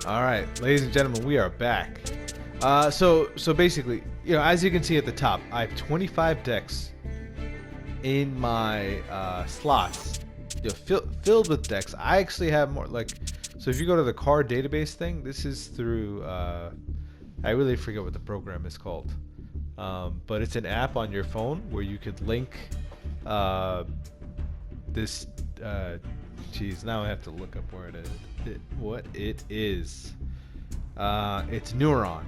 All right, ladies and gentlemen, we are back. So basically, as you can see at the top, I have 25 decks in my slots, filled with decks. I actually have more. So if you go to the card database thing, this is through. I really forget what the program is called, but it's an app on your phone where you could link this. Geez, now I have to look up where what it is. It's Neuron.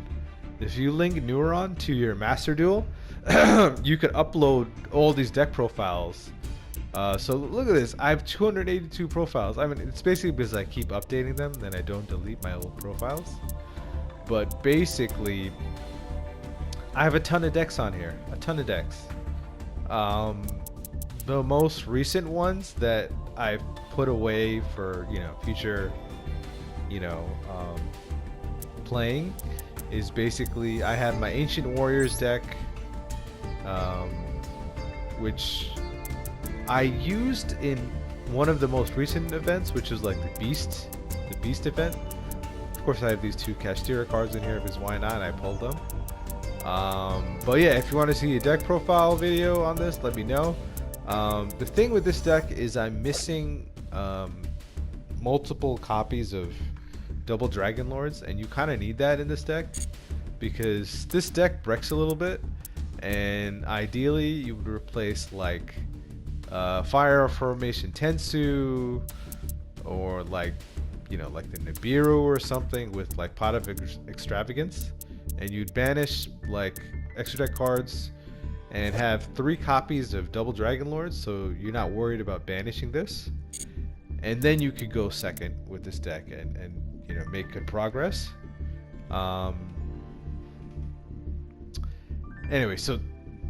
If you link Neuron to your Master Duel, you can upload all these deck profiles. So look at this. I have 282 profiles. I mean, it's basically because I keep updating them, then I don't delete my old profiles. But basically, I have a ton of decks on here. A ton of decks. The most recent ones that I've put away for future playing is basically I have my Ancient Warriors deck, which I used in one of the most recent events, which is like the Beast event. Of course, I have these two Kashtira cards in here because why not? I pulled them. But yeah, if you want to see a deck profile video on this, let me know. The thing with this deck is I'm missing multiple copies of Double Dragon Lords, and you kind of need that in this deck because this deck breaks a little bit, and ideally you would replace like Fire Formation Tensu or like the Nibiru or something with like Pot of Extravagance, and you'd banish like extra deck cards and have 3 copies of Double Dragon Lords, so you're not worried about banishing this. And then you could go second with this deck and make good progress. Anyway, so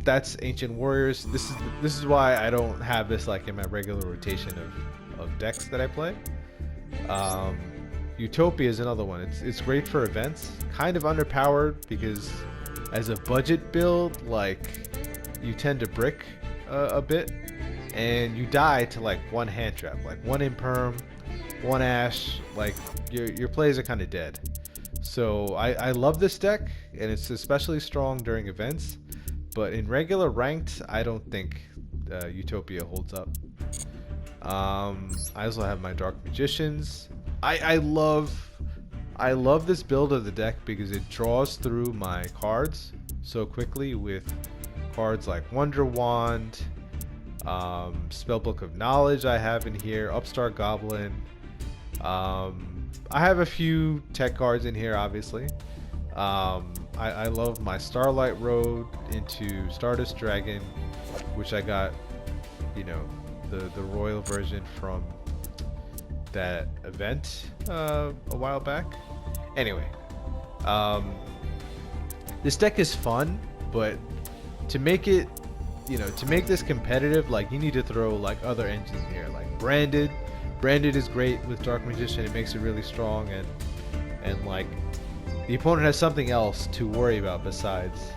that's Ancient Warriors. This is why I don't have this like in my regular rotation of decks that I play. Utopia is another one. It's great for events. Kind of underpowered because as a budget build, like you tend to brick a bit, and you die to like one hand trap, like one Imperm, one Ash. Like your plays are kind of dead. So I love this deck, and it's especially strong during events. But in regular ranked, I don't think Utopia holds up. I also have my Dark Magicians. I love this build of the deck because it draws through my cards so quickly with cards like Wonder Wand, Spellbook of Knowledge I have in here, Upstart Goblin. I have a few tech cards in here, obviously. I love my Starlight Road into Stardust Dragon, which I got, the royal version from that event a while back. Anyway, this deck is fun, but to make it, to make this competitive, like you need to throw like other engines in here, like Branded. Branded is great with Dark Magician. It makes it really strong, and like the opponent has something else to worry about besides,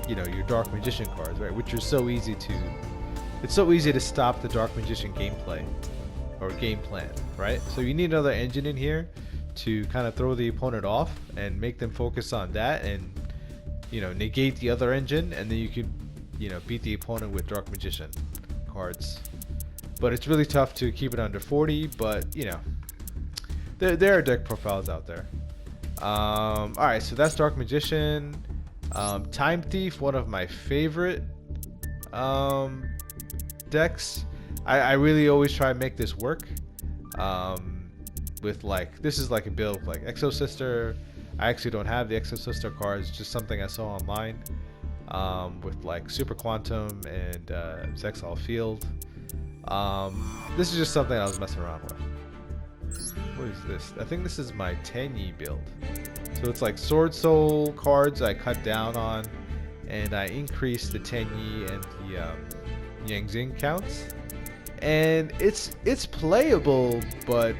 your Dark Magician cards, right? Which are so easy to, it's so easy to stop the Dark Magician gameplay or game plan, right? So you need another engine in here to kind of throw the opponent off and make them focus on that, and negate the other engine, and then you could beat the opponent with Dark Magician cards. But it's really tough to keep it under 40, but there are deck profiles out there. Alright, so that's Dark Magician. Time Thief, one of my favorite decks. I really always try to make this work with like, this is like a build like Exo Sister. I actually don't have the Exo Sister cards, just something I saw online with like Super Quantum and Zexal Field. This is just something I was messing around with. What is this? I think this is my Tenyi build. So it's like Sword Soul cards I cut down on, and I increased the Tenyi and the Yangzing counts. And it's playable, but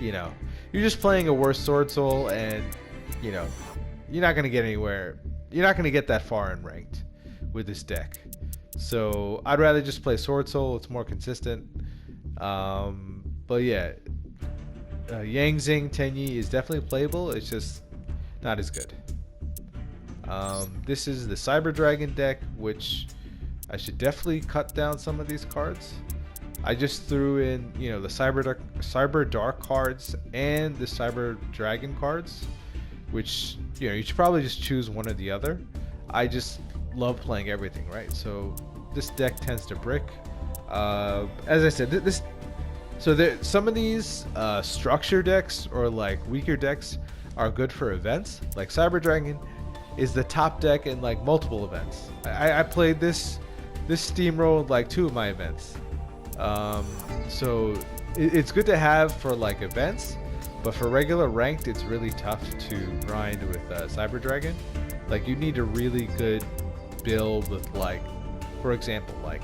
you're just playing a worse Sword Soul, and you're not gonna get anywhere. You're not gonna get that far in ranked with this deck. So I'd rather just play Sword Soul. It's more consistent. But yeah, Yang Zing Tenyi is definitely playable. It's just not as good. This is the Cyber Dragon deck, which I should definitely cut down some of these cards. I just threw in, you know, the Cyber Dark cards and the Cyber Dragon cards, which, you know, you should probably just choose one or the other. I just love playing everything, right? So this deck tends to brick. As I said, some of these structure decks or like weaker decks are good for events. Like Cyber Dragon is the top deck in like multiple events. I played this steamrolled like 2 of my events. So it's good to have for like events, but for regular ranked, it's really tough to grind with Cyber Dragon. Like you need a really good build with like, for example, like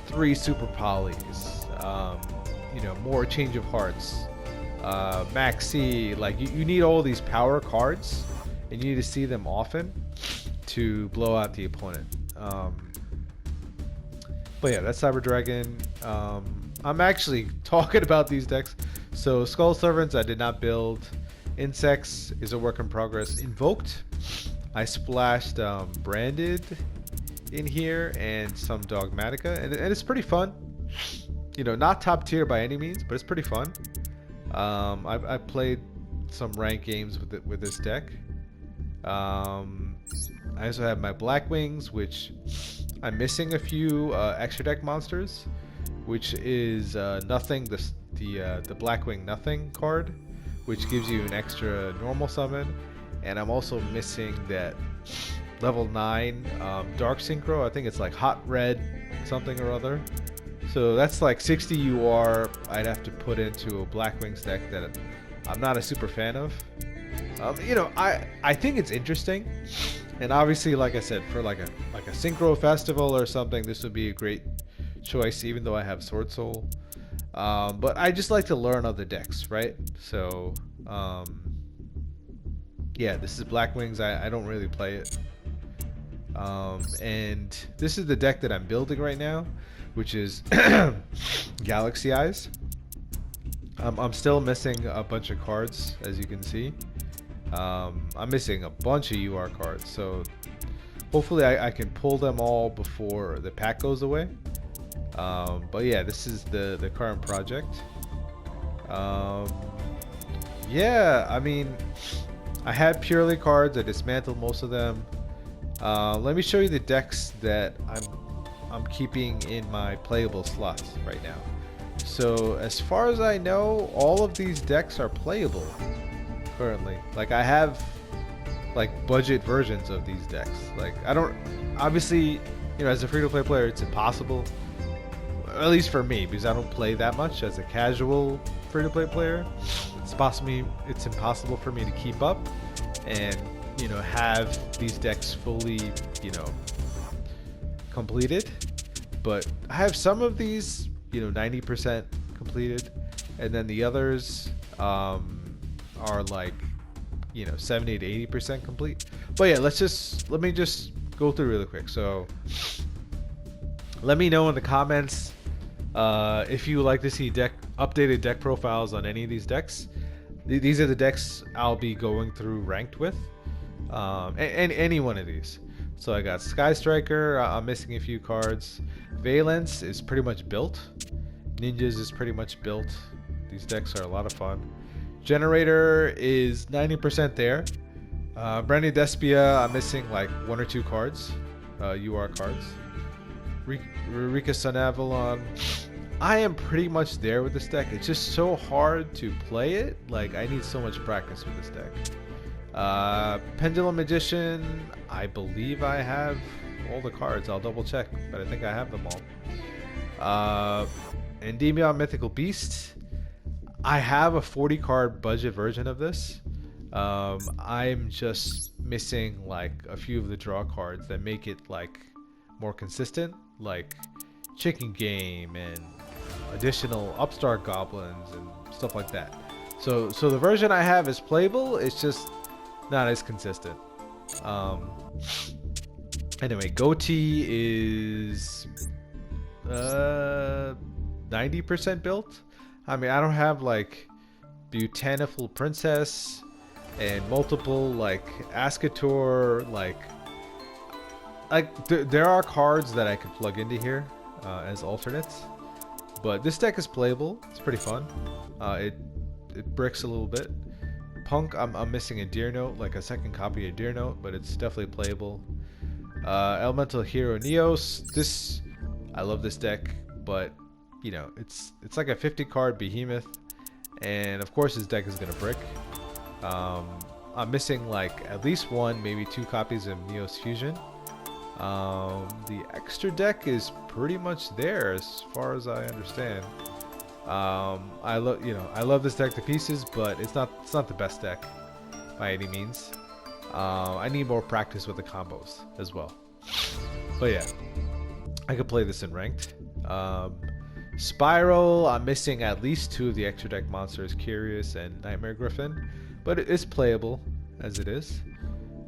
3 super polys, you know, more change of hearts, maxi. Like you need all these power cards, and you need to see them often to blow out the opponent. But yeah, that's Cyber Dragon. I'm actually talking about these decks. So Skull Servants I did not build. Insects is a work in progress. Invoked, I splashed Branded in here and some Dogmatica, and it's pretty fun. You know, not top tier by any means, but it's pretty fun. I played some ranked games with this deck. I also have my Black Wings, which I'm missing a few extra deck monsters, which is Nothing, the Blackwing Nothing card, which gives you an extra normal summon, and I'm also missing that level 9 Dark Synchro. I think it's like Hot Red something or other. So that's like 60 UR I'd have to put into a Blackwings deck that I'm not a super fan of. You know, I think it's interesting, and obviously, like I said, for like a synchro festival or something, this would be a great choice, even though I have Sword Soul. But I just like to learn other decks, right? So yeah, this is Black Wings. I don't really play it, and this is the deck that I'm building right now, which is Galaxy Eyes. I'm still missing a bunch of cards, as you can see. I'm missing a bunch of UR cards, so hopefully I can pull them all before the pack goes away. But yeah, this is the current project. Yeah, I mean, I had purely cards. I dismantled most of them. Let me show you the decks that I'm keeping in my playable slots right now. So as far as I know, all of these decks are playable currently. Like I have like budget versions of these decks. Like I don't, obviously, you know, as a free-to-play player, it's impossible, at least for me, because I don't play that much. As a casual free-to-play player, it's impossible for me to keep up and, you know, have these decks fully, you know, completed. But I have some of these, you know, 90% completed, and then the others are like, you know, 70 to 80% complete. But yeah, let me just go through really quick. So let me know in the comments if you would like to see updated deck profiles on any of these decks. These are the decks I'll be going through ranked with, and any one of these. So I got Sky Striker. I'm missing a few cards. Valence is pretty much built. Ninjas is pretty much built. These decks are a lot of fun. Generator is 90% there. Brandy Despia, I'm missing like 1 or 2 cards, UR cards. Rika Sun Avalon, I am pretty much there with this deck. It's just so hard to play it. Like I need so much practice with this deck. Pendulum Magician, I believe I have all the cards. I'll double check, but I think I have them all. Endymion Mythical Beast, I have a 40 card budget version of this. I'm just missing like a few of the draw cards that make it like more consistent, like Chicken Game and additional Upstart Goblins and stuff like that. So the version I have is playable. It's just not as consistent. Anyway, Goatee is 90% built. I mean, I don't have like Beautiful Princess, and multiple like Ascator, like there are cards that I could plug into here as alternates, but this deck is playable. It's pretty fun. It bricks a little bit. Punk, I'm missing a Deer Note, like a second copy of Deer Note, but it's definitely playable. Elemental Hero Neos. I love this deck, but you know, it's like a 50 card behemoth, and of course this deck is gonna brick. I'm missing like at least one, maybe two copies of Neos Fusion. The extra deck is pretty much there as far as I understand. I love this deck to pieces, but it's not the best deck by any means. I need more practice with the combos as well. But yeah, I could play this in ranked. Spiral, I'm missing at least two of the extra deck monsters, Curious and Nightmare Griffin, but it is playable as it is.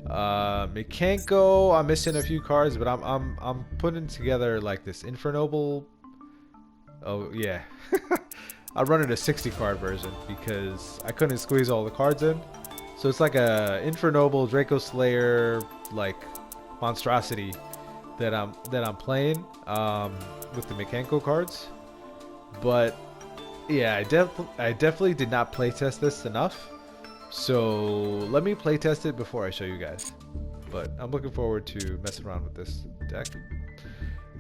Mekanko, I'm missing a few cards, but I'm putting together like this Infernoble. Oh yeah. I run it a 60 card version because I couldn't squeeze all the cards in. So it's like a Infernoble Draco Slayer like monstrosity that I'm playing with the Mekanko cards. But yeah, I definitely did not playtest this enough. So let me playtest it before I show you guys. But I'm looking forward to messing around with this deck.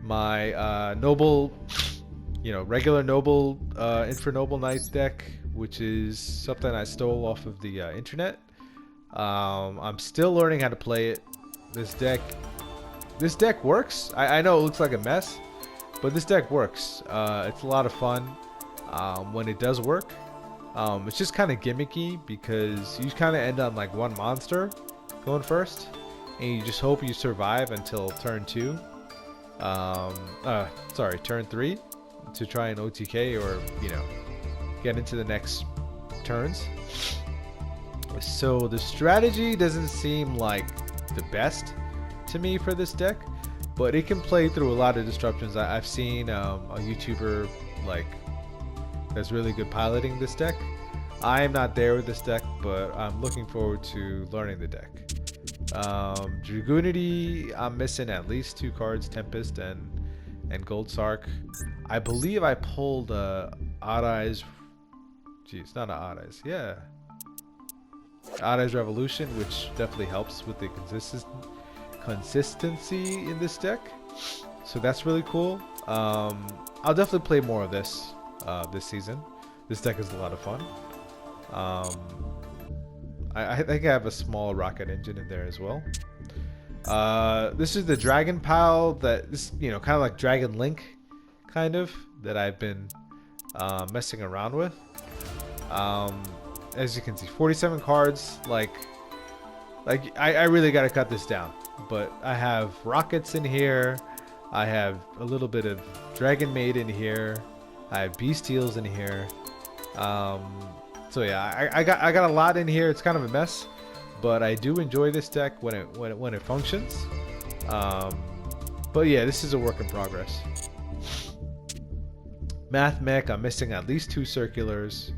My noble, regular noble Infernoble Knight deck, which is something I stole off of the internet. I'm still learning how to play it. This deck works. I know it looks like a mess, but this deck works. It's a lot of fun when it does work. It's just kind of gimmicky because you kind of end on like one monster going first, and you just hope you survive until turn 2. Turn 3 to try an OTK or get into the next turns. So the strategy doesn't seem like the best to me for this deck, but it can play through a lot of disruptions. I've seen a YouTuber like that's really good piloting this deck. I am not there with this deck, but I'm looking forward to learning the deck. Dragoonity, I'm missing at least 2 cards, Tempest and Gold Sark. I believe I pulled Odd Eyes. Geez, not Odd Eyes. Yeah. Odd Eyes Revolution, which definitely helps with the consistency in this deck. So that's really cool. I'll definitely play more of this this season. This deck is a lot of fun. I think I have a small rocket engine in there as well. This is the Dragon Pal that this kind of like Dragon Link kind of that I've been messing around with. As you can see, 47 cards. Like I really got to cut this down, but I have rockets in here. I have a little bit of Dragon Maid in here. I have Beastials in here. So yeah, I got a lot in here. It's kind of a mess, but I do enjoy this deck when it functions. But yeah, this is a work in progress. Math Mech, I'm missing at least 2 circulars,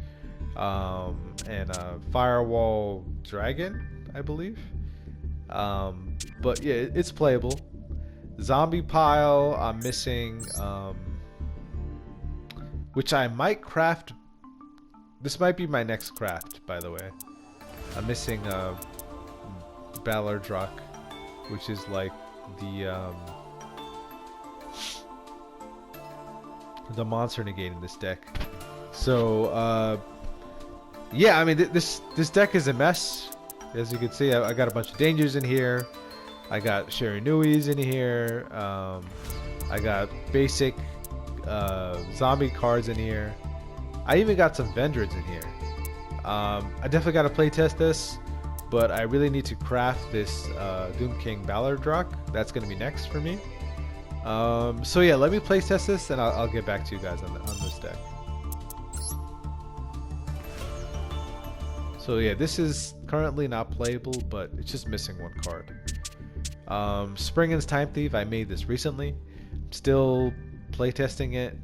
and a Firewall Dragon, I believe. But yeah, it's playable. Zombie Pile, I'm missing, which I might craft. This might be my next craft, by the way. I'm missing Ballardrock, which is like the monster negate in this deck. So yeah, I mean this deck is a mess. As you can see, I got a bunch of dangers in here. I got Shirinuis in here. I got basic zombie cards in here. I even got some Vendrids in here. I definitely got to play test this, but I really need to craft this Doom King Ballardrock. That's going to be next for me. So yeah, let me play test this, and I'll get back to you guys on this deck. So yeah, this is currently not playable, but it's just missing 1 card. Springen's Time Thief, I made this recently. I'm still playtesting it.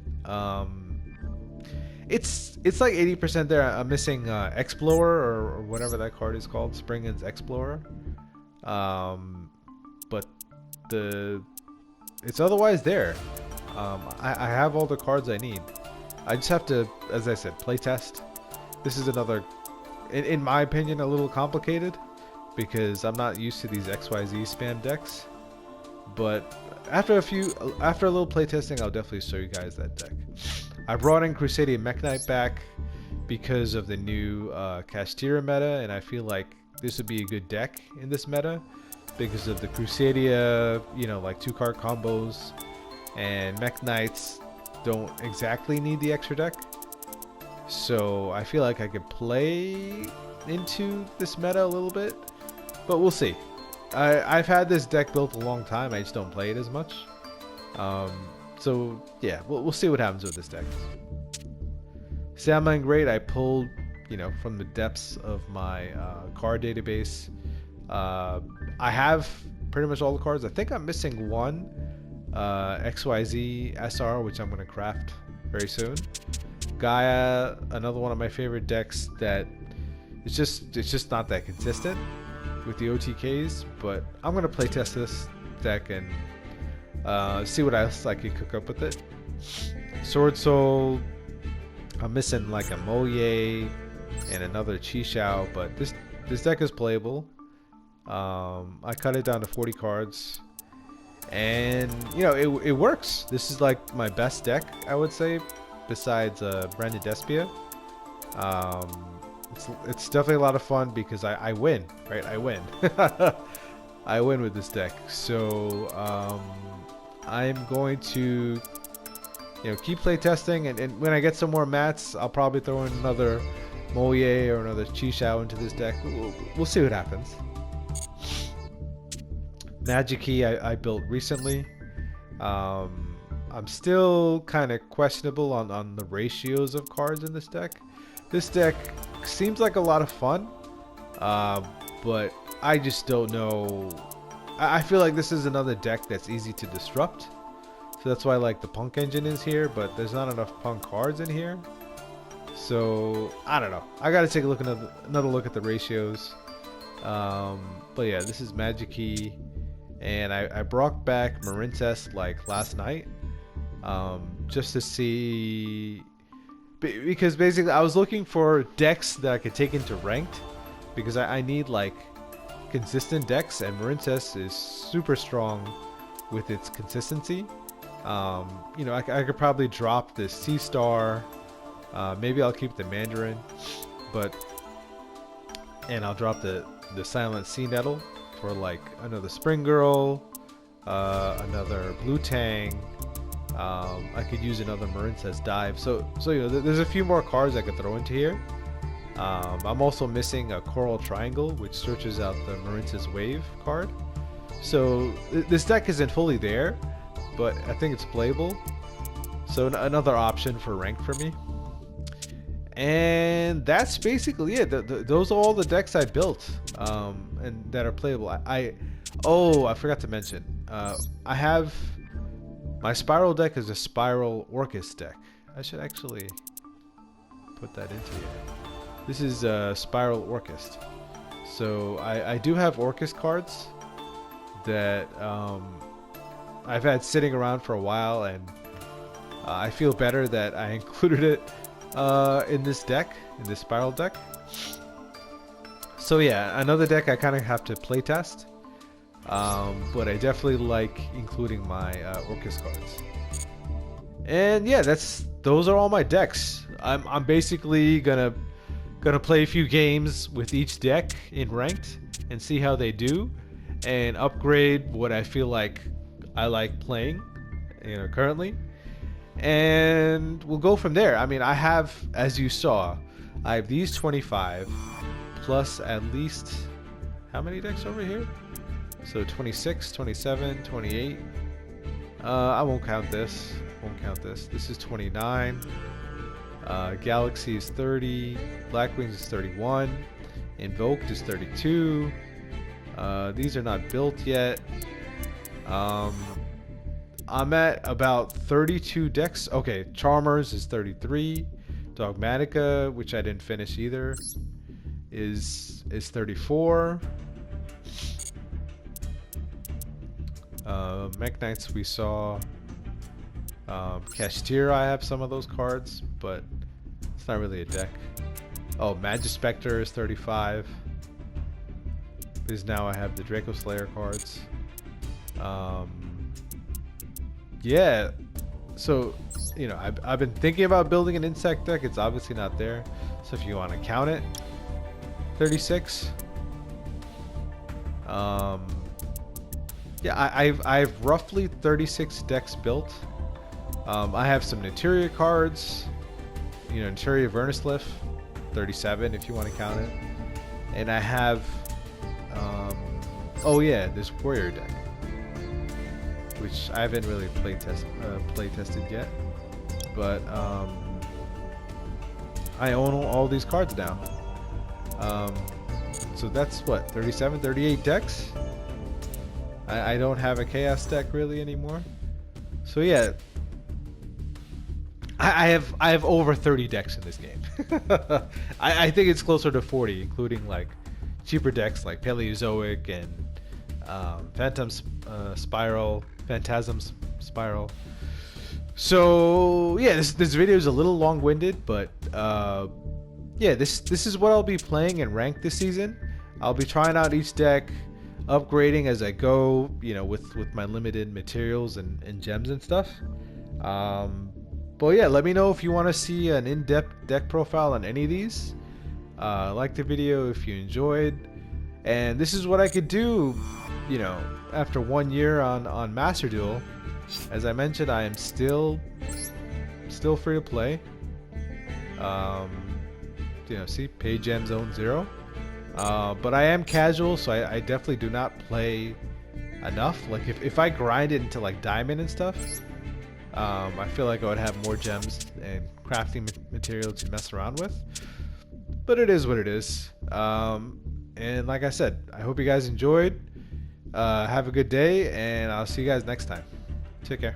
It's like 80% there. I'm missing Explorer or whatever that card is called, Springen's Explorer. But it's otherwise there. I have all the cards I need. I just have to, as I said, playtest. This is another, in my opinion, a little complicated because I'm not used to these XYZ spam decks. But after a little playtesting, I'll definitely show you guys that deck. I brought in Crusadia Mech Knight back because of the new Castira meta, and I feel like this would be a good deck in this meta because of the Crusadia, you know, like 2-card combos, and Mech Knights don't exactly need the extra deck. So I feel like I could play into this meta a little bit, but we'll see. I've had this deck built a long time. I just don't play it as much. So yeah, we'll see what happens with this deck. Soundmine Great, I pulled, you know, from the depths of my card database. I have pretty much all the cards. I think I'm missing one XYZ SR, which I'm going to craft very soon. Gaia, another one of my favorite decks that it's just not that consistent with the OTKs, but I'm going to playtest this deck and see what else I can cook up with it. Sword Soul, I'm missing like a Moye and another Chi-Xiao, but this deck is playable. I cut it down to 40 cards, and you know it works. This is like my best deck, I would say, besides Branded Despia. It's definitely a lot of fun because I win, right? I win. I win with this deck. So I'm going to, you know, keep playtesting, and when I get some more mats, I'll probably throw in another Moye or another Chi-Xiao into this deck. We'll see what happens. Magic Key I built recently. I'm still kind of questionable on the ratios of cards in this deck. This deck seems like a lot of fun, but I just don't know. I feel like this is another deck that's easy to disrupt. So that's why like the Punk engine is here, but there's not enough Punk cards in here. So I don't know. I gotta take a look another look at the ratios. But yeah, this is Magic Key, and I brought back Marintes like last night, just to see, because basically I was looking for decks that I could take into ranked, because I need like consistent decks, and Marintes is super strong with its consistency. You know, I could probably drop this Sea Star. Maybe I'll keep the Mandarin, and I'll drop the Silent Sea Nettle for like another Spring Girl, another Blue Tang. I could use another Marintes Dive. So you know, there's a few more cards I could throw into here. I'm also missing a Coral Triangle, which searches out the Marintes Wave card. So this deck isn't fully there, but I think it's playable. So another option for ranked for me. And that's basically it. Those are all the decks I built, and that are playable. I forgot to mention. I have my Spiral deck is a Spiral Orcus deck. I should actually put that into here. This is Spiral Orcus. So I do have Orcus cards that I've had sitting around for a while, and I feel better that I included it in this deck, in this Spiral deck. So yeah, another deck I kind of have to playtest, but I definitely like including my Orcus cards. And yeah, those are all my decks. I'm basically gonna play a few games with each deck in ranked and see how they do, and upgrade what I feel like I like playing, you know, currently. And we'll go from there. I mean, I have, as you saw, I have these 25 plus at least, how many decks over here? So 26, 27, 28. I won't count this. This is 29. Galaxy is 30. Blackwings is 31. Invoked is 32. These are not built yet. I'm at about 32 decks. Okay, Charmers is 33. Dogmatica, which I didn't finish either, is 34. Mech Knights we saw. Cashier, I have some of those cards, but it's not really a deck. Oh, Magispector is 35. Because now I have the Draco Slayer cards. Yeah, so you know, I've been thinking about building an insect deck. It's obviously not there, so if you want to count it, 36. Yeah, I've roughly 36 decks built. I have some Naturia cards, you know, Naturia Vernislift, 37 if you want to count it, and I have, oh yeah, this Warrior deck, which I haven't really play tested yet, but I own all these cards now. So that's what, 37, 38 decks. I don't have a Chaos deck really anymore. So yeah, I have over 30 decks in this game. I think it's closer to 40, including like cheaper decks like Paleozoic and Phantasm Spiral. So yeah, this video is a little long-winded, but yeah, this is what I'll be playing in ranked this season. I'll be trying out each deck, upgrading as I go, you know, with my limited materials and gems and stuff. But yeah, let me know if you want to see an in-depth deck profile on any of these. Like the video if you enjoyed. And this is what I could do, you know, after 1 year on Master Duel. As I mentioned, I am still free to play. You know, see, pay gem zone 0. But I am casual, so I definitely do not play enough. Like if I grind it into like diamond and stuff, I feel like I would have more gems and crafting material to mess around with. But it is what it is. And like I said, I hope you guys enjoyed. Have a good day, and I'll see you guys next time. Take care.